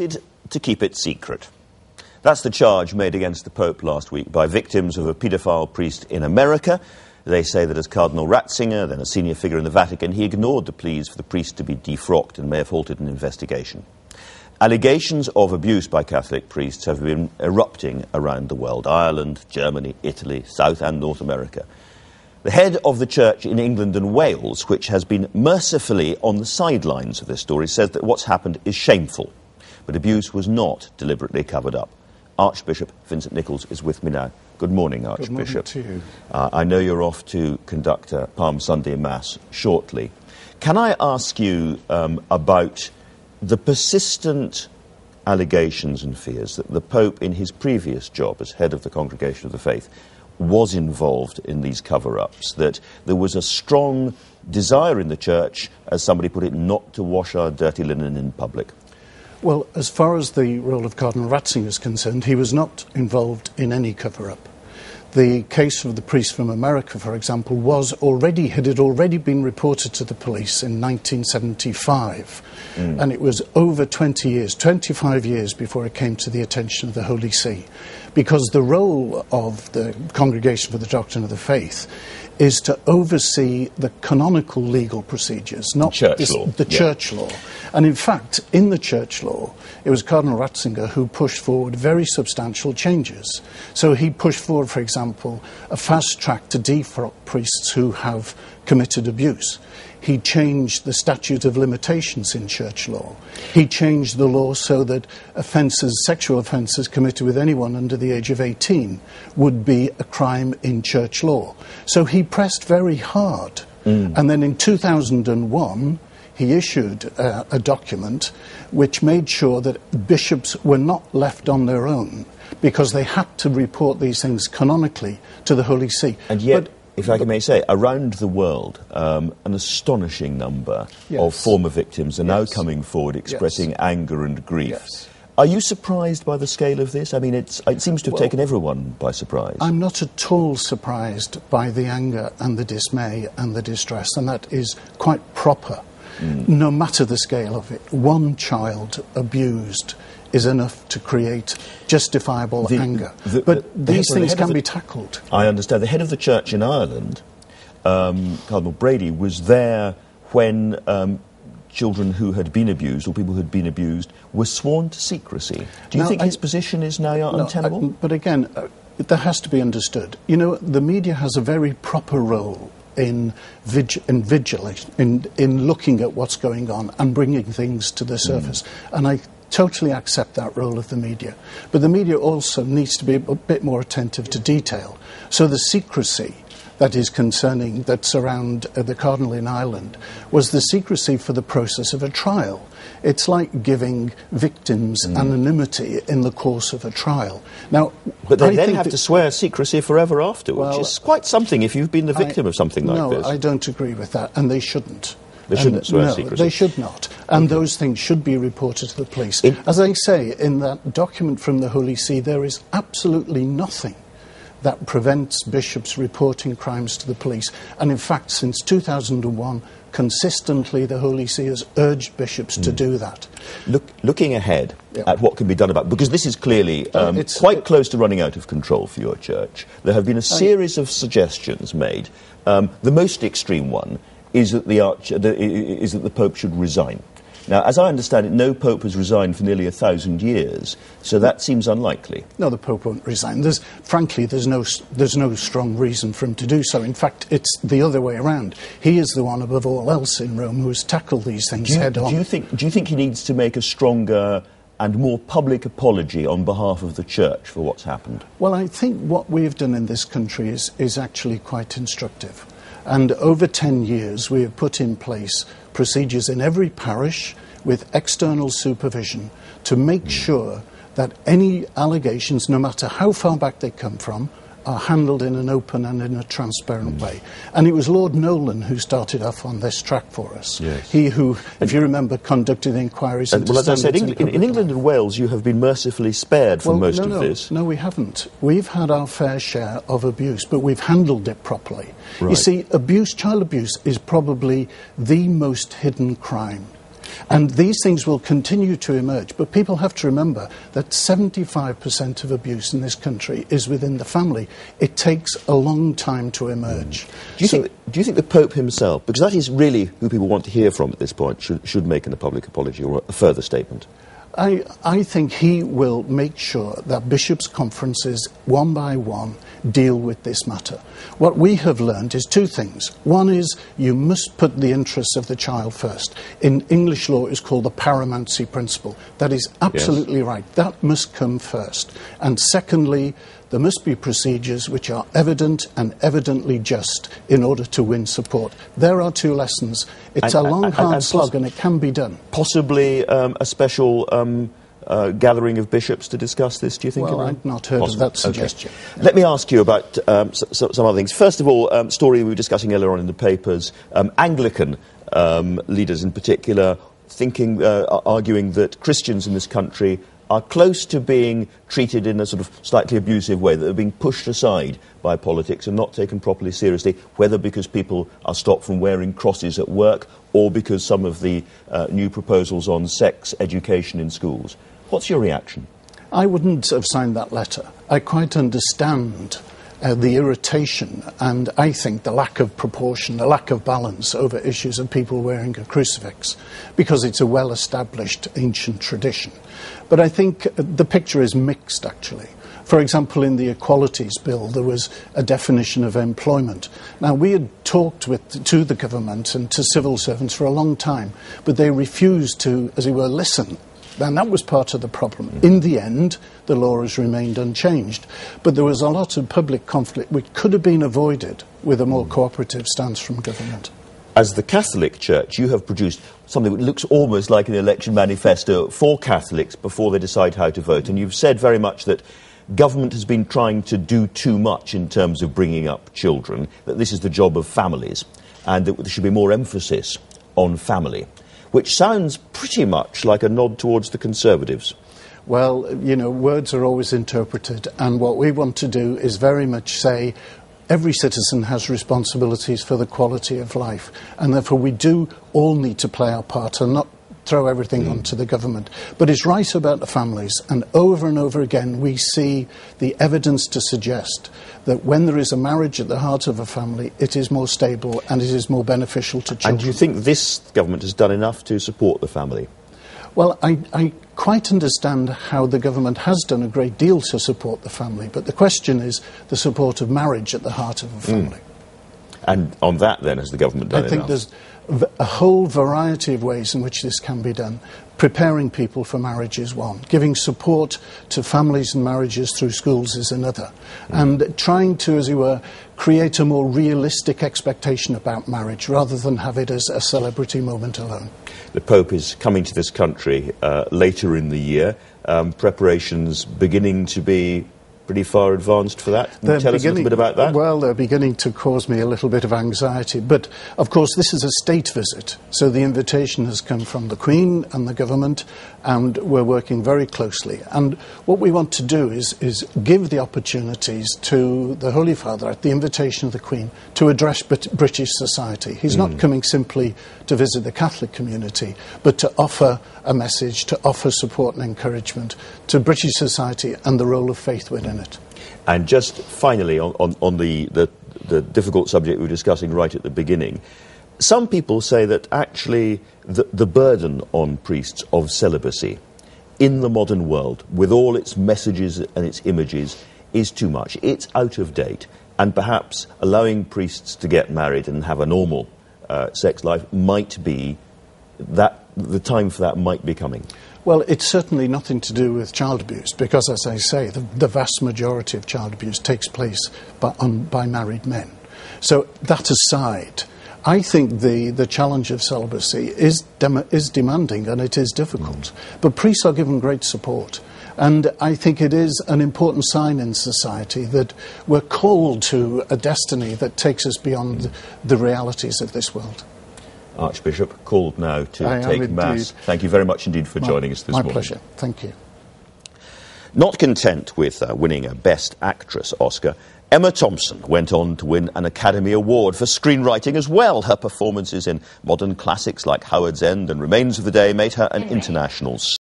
To keep it secret. That's the charge made against the Pope last week by victims of a paedophile priest in America. They say that as Cardinal Ratzinger, then a senior figure in the Vatican, he ignored the pleas for the priest to be defrocked and may have halted an investigation. Allegations of abuse by Catholic priests have been erupting around the world: Ireland, Germany, Italy, South and North America. The head of the church in England and Wales, which has been mercifully on the sidelines of this story, says that what's happened is shameful. But abuse was not deliberately covered up. Archbishop Vincent Nichols is with me now. Good morning, Archbishop. Good morning to you. I know you're off to conduct a Palm Sunday Mass shortly. Can I ask you about the persistent allegations and fears that the Pope, in his previous job as head of the Congregation of the Faith, was involved in these cover-ups, that there was a strong desire in the Church, as somebody put it, not to wash our dirty linen in public? Well, as far as the role of Cardinal Ratzinger is concerned, he was not involved in any cover-up. The case of the priest from America, for example, had already been reported to the police in 1975. And it was over 20 years, 25 years before it came to the attention of the Holy See. Because the role of the Congregation for the Doctrine of the Faith is to oversee the canonical legal procedures, not the church law. And in fact, in the church law, it was Cardinal Ratzinger who pushed forward very substantial changes. So he pushed forward, for example, a fast track to defrock priests who have committed abuse. He changed the statute of limitations in church law. He changed the law so that sexual offences committed with anyone under the age of 18 would be a crime in church law. So he pressed very hard. And then in 2001, he issued a document which made sure that bishops were not left on their own, because they had to report these things canonically to the Holy See. And yet, if I may say, around the world, an astonishing number of former victims are now coming forward expressing anger and grief. Are you surprised by the scale of this? I mean, it seems to have taken everyone by surprise. I'm not at all surprised by the anger and the dismay and the distress, and that is quite proper. No matter the scale of it, one child abused is enough to create justifiable anger. But these things can be tackled. I understand. The head of the church in Ireland, Cardinal Brady, was there when children who had been abused, or people who had been abused, were sworn to secrecy. Do you think his position is now untenable? But again, that has to be understood. You know, the media has a very proper role in vigilance, in looking at what's going on and bringing things to the surface. And I totally accept that role of the media. But the media also needs to be a bit more attentive to detail. So the secrecy that's around the Cardinal in Ireland was the secrecy for the process of a trial. It's like giving victims anonymity in the course of a trial. Now, but they then have to swear secrecy forever after, which is quite something if you've been the victim of something like this. No, I don't agree with that, and they shouldn't. They shouldn't swear secrecy? No, they should not. And those things should be reported to the police. As I say, in that document from the Holy See, there is absolutely nothing that prevents bishops reporting crimes to the police. And in fact, since 2001, consistently the Holy See has urged bishops to do that. Looking ahead at what can be done about it, because this is clearly quite close to running out of control for your church. There have been a series of suggestions made. The most extreme one is that the Pope should resign. Now, as I understand it, no Pope has resigned for nearly 1,000 years, so that seems unlikely. No, the Pope won't resign. Frankly, there's no strong reason for him to do so. In fact, it's the other way around. He is the one above all else in Rome who has tackled these things head on. Do you think he needs to make a stronger and more public apology on behalf of the Church for what's happened? Well, I think what we've done in this country is actually quite instructive. And over 10 years, we have put in place procedures in every parish with external supervision to make sure that any allegations, no matter how far back they come from, are handled in an open and in a transparent way. And it was Lord Nolan who started off on this track for us. Yes. He who, if you remember, conducted inquiries into well, as I said, in England and Wales, you have been mercifully spared from most of this. No, we haven't. We've had our fair share of abuse, but we've handled it properly. Right. You see, child abuse is probably the most hidden crime. And these things will continue to emerge. But people have to remember that 75% of abuse in this country is within the family. It takes a long time to emerge. Do you think the Pope himself, because that is really who people want to hear from at this point, should make a public apology or a further statement? I think he will make sure that bishops' conferences, one by one, deal with this matter. What we have learned is two things. One is you must put the interests of the child first. In English law, it's called the paramountcy principle. That is absolutely right. That must come first. And secondly, there must be procedures which are evident and evidently just in order to win support. There are two lessons. It's a long, hard slog, and it can be done. Possibly a special gathering of bishops to discuss this, do you think? Well, I've not heard of that suggestion. Okay. Let me ask you about some other things. First of all, story we were discussing earlier on in the papers, Anglican leaders in particular arguing that Christians in this country are close to being treated in a sort of slightly abusive way, that they're being pushed aside by politics and not taken properly seriously, whether because people are stopped from wearing crosses at work or because some of the new proposals on sex education in schools. What's your reaction? I wouldn't have signed that letter. I quite understand the irritation and I think the lack of proportion, the lack of balance over issues of people wearing a crucifix, because it's a well-established ancient tradition. But I think the picture is mixed, actually. For example, in the Equalities Bill, there was a definition of employment. Now, we had talked to the government and to civil servants for a long time, but they refused to, as it were, listen. And that was part of the problem. In the end, the law has remained unchanged. But there was a lot of public conflict which could have been avoided with a more cooperative stance from government. As the Catholic Church, you have produced something that looks almost like an election manifesto for Catholics before they decide how to vote. And you've said very much that government has been trying to do too much in terms of bringing up children, that this is the job of families, and that there should be more emphasis on family, which sounds pretty much like a nod towards the Conservatives. Well, you know, words are always interpreted, and what we want to do is very much say every citizen has responsibilities for the quality of life, and therefore we do all need to play our part and not throw everything onto the government. But it's right about the families, and over again we see the evidence to suggest that when there is a marriage at the heart of a family, it is more stable and it is more beneficial to children. And do you think this government has done enough to support the family? Well, I quite understand how the government has done a great deal to support the family, but the question is the support of marriage at the heart of a family. And on that, then, has the government done enough? I think there's a whole variety of ways in which this can be done. Preparing people for marriage is one. Giving support to families and marriages through schools is another. And trying to, as it were, create a more realistic expectation about marriage rather than have it as a celebrity moment alone. The Pope is coming to this country later in the year. Preparations beginning to be pretty far advanced for that. Can you tell us a little bit about that? Well, they're beginning to cause me a little bit of anxiety. But, of course, this is a state visit. So the invitation has come from the Queen and the government, and we're working very closely. And what we want to do is give the opportunities to the Holy Father, at the invitation of the Queen, to address British society. He's not coming simply to visit the Catholic community, but to offer a message, to offer support and encouragement to British society and the role of faith within it. And just finally, on the difficult subject we were discussing right at the beginning, some people say that actually the burden on priests of celibacy in the modern world, with all its messages and its images, is too much. It's out of date. And perhaps allowing priests to get married and have a normal sex life might be that the time for that might be coming. Well, it's certainly nothing to do with child abuse, because, as I say, the vast majority of child abuse takes place by married men. So that aside, I think the challenge of celibacy is demanding and it is difficult. But priests are given great support. And I think it is an important sign in society that we're called to a destiny that takes us beyond the realities of this world. Archbishop, called now to take Mass. Thank you very much indeed for joining us this morning. My pleasure. Thank you. Not content with winning a Best Actress Oscar, Emma Thompson went on to win an Academy Award for screenwriting as well. Her performances in modern classics like Howard's End and Remains of the Day made her an international star.